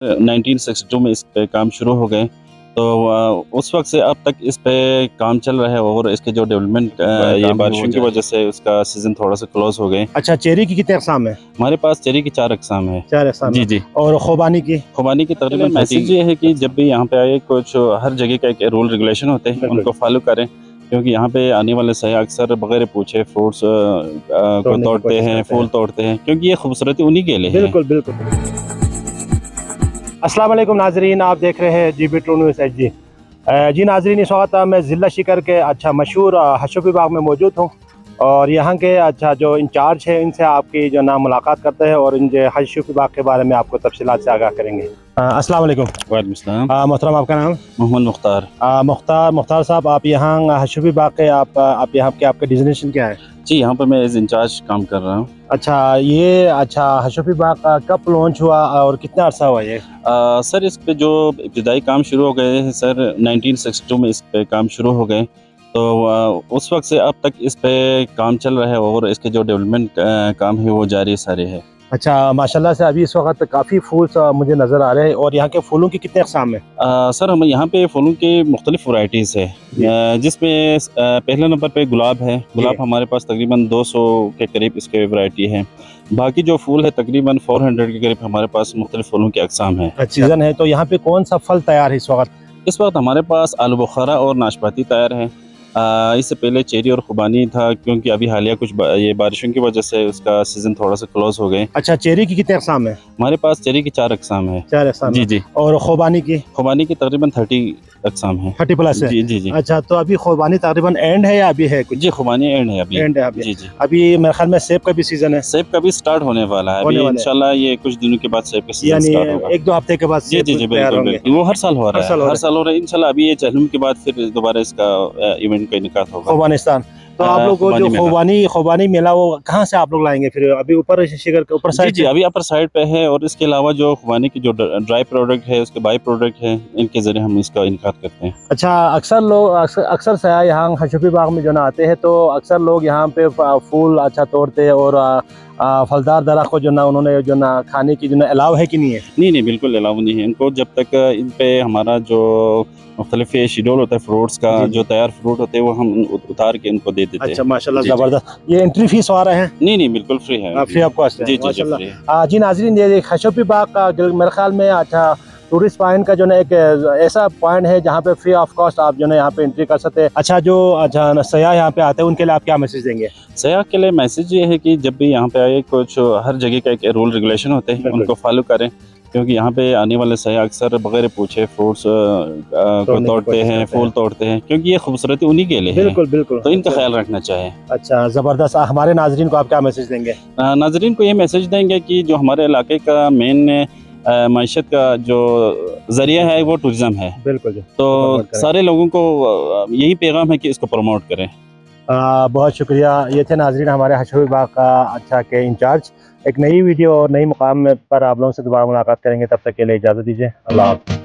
1962 में इस पे काम शुरू हो गए, तो उस वक्त से अब तक इस पे काम चल रहा है और इसके जो डेवलपमेंट ये बारिशों की वजह से उसका सीजन थोड़ा सा क्लोज हो गए। अच्छा, चेरी की कितने अक़साम है? हमारे पास चेरी की 4 अक़साम है। 4 अक़साम जी जी। और खुबानी की? खुबानी की तकरीबन मैसेज ये है कि जब भी यहाँ पे आए, कुछ हर जगह का एक रूल रेगुलेशन होते हैं, उनको फॉलो करें, क्योंकि यहाँ पे आने वाले सयाह अक्सर बगैर पूछे फ्रूट्स को तोड़ते हैं, फूल तोड़ते हैं, क्योंकि ये खूबसूरती उन्हीं के लिए है। बिल्कुल बिल्कुल। अस्सलाम वालेकुम नाजरीन, आप देख रहे हैं GB ट्रू न्यूज़ HD। जी नाजरीन, इस वक्त मैं ज़िला शिकर के मशहूर हशफी बाग में मौजूद हूँ और यहाँ के जो इंचार्ज है इनसे आपकी जो ना मुलाकात करते हैं और इन हशफी बाग के बारे में आपको तफसीलात से आगाह करेंगे। अस्सलाम वालेकुम। वालेकुम सलाम। मोहतरम, आपका नाम? मोहम्मद मुख्तार। मुख्तार साहब, आप यहाँ हशफी बाग के आप यहाँ के आपका डिज़िग्नेशन क्या है? जी, यहाँ पर मैं एज इंचार्ज काम कर रहा हूँ। अच्छा, ये हशफी बाग का कब लॉन्च हुआ और कितना अर्सा हुआ ये? सर, इस पे जो इब्तिदाई काम शुरू हो गए हैं सर, 1962 में इस पे काम शुरू हो गए, तो उस वक्त से अब तक इस पे काम चल रहा है और इसके जो डेवलपमेंट काम है वो जारी सारे है। अच्छा, माशाल्लाह से अभी इस वक्त काफ़ी फूल मुझे नज़र आ रहे हैं। और यहाँ के फूलों की कितने अक़साम है? सर, हम यहाँ पे फूलों की मुख्तलिफ वैरायटीज़ है, जिसमें पहले नंबर पे गुलाब है। गुलाब हमारे पास तकरीबन 200 के करीब इसके वैरायटी है। बाकी जो फूल है तकरीबन 400 के करीब हमारे पास मुख्तलिफ फूलों के अक़साम है। सीज़न है, तो यहाँ पे कौन सा फल तैयार है इस वक्त? इस वक्त हमारे पास आलू बुखारा और नाशपाती तैयार है। इससे पहले चेरी और खुबानी था, क्योंकि अभी हालिया कुछ ये बारिशों की वजह से उसका सीजन थोड़ा सा क्लोज हो गए। अच्छा, चेरी की कितने अक़साम है? हमारे पास चेरी की 4 अक़साम है। 4 अक़साम? जी जी। और खुबानी की? खुबानी की तकरीबन 30 अक़साम है। 30 प्लस है? जी जी जी। अच्छा, तो अभी खुबानी तकरीबन एंड है या अभी है कुछ? जी, खुबानी एंड है अभी। एंड है अभी? जी जी। अभी मेरे ख्याल में सेब का भी सीजन है? सेब का भी स्टार्ट होने वाला है अभी इंशाल्लाह, ये कुछ दिनों के बाद सेब का सीजन स्टार्ट होगा। 1-2 हफ्ते के बाद? जी जी जी, बिल्कुल बिल्कुल। वो हर साल हो रहा है, हर साल हो रहा है इंशाल्लाह। अभी ये चहलम के बाद फिर दोबारा इसका इवेंट का इनकाद होगा। खुबानिस्तान। तो आप लोग को जो खुबानी मेला वो कहाँ से आप लोग लाएंगे फिर? अभी ऊपर शिकर के ऊपर साइड? जी, अभी अपर साइड पे है, और इसके अलावा जो खुबानी की जो ड्राई प्रोडक्ट है, उसके बाई प्रोडक्ट है, इनके जरिए हम इसका इनकाद करते हैं। अच्छा, अक्सर सयाह यहाँ हशफी बाग में जो ना आते हैं, तो अक्सर लोग यहाँ पे फूल तोड़ते हैं और फलदार दरख्त को उन्होंने खाने की अलाउ है कि नहीं है? नहीं, बिल्कुल अलाउ नहीं है इनको। जब तक इन पे हमारा जो मुख्तलिफ शेड्यूल होता है फ्रूट्स का, जो तैयार फ्रूट होते हैं वो हम उतार के इनको दे देते हैं। अच्छा, माशाल्लाह, ज़बरदस्त। ये एंट्री फीस आ रहे हैं? नहीं, बिल्कुल फ्री है। फ्री ऑफ कॉस्ट है? जी जी जी। जी नाजरीन, ये हशफी बाग का मेरे ख्याल में टूरिस्ट पॉइंट का एक ऐसा पॉइंट है जहाँ पे फ्री ऑफ कॉस्ट आप यहाँ पे एंट्री कर सकते हैं। अच्छा, जो सयाह यहाँ पे आते हैं उनके लिए आप क्या मैसेज देंगे? सयाह के लिए मैसेज ये है कि जब भी यहाँ पे आए, कुछ हर जगह का एक रूल रेगुलेशन होते हैं, उनको फॉलो करें, क्योंकि यहाँ पे आने वाले सयाह अक्सर बगैर पूछे फ्रूट्स को तोड़ते हैं, फूल तोड़ते हैं, क्योंकि ये खूबसूरती उन्हीं के लिए है। बिल्कुल बिल्कुल। तो इनका ख्याल रखना चाहिए। अच्छा, ज़बरदस्त। हमारे नाजरीन को आप क्या मैसेज देंगे? नाजरीन को ये मैसेज देंगे कि जो हमारे इलाके का मेन माइशत का जो जरिया है वो टूरिज्म है। बिल्कुल। तो सारे लोगों को यही पैगाम है कि इसको प्रमोट करें। बहुत शुक्रिया। ये थे नाजरीन हमारे हशफी बाग का के इंचार्ज। एक नई वीडियो और नई मुकाम पर आप लोगों से दोबारा मुलाकात करेंगे, तब तक के लिए इजाज़त दीजिए। अल्लाह हाफ़िज़।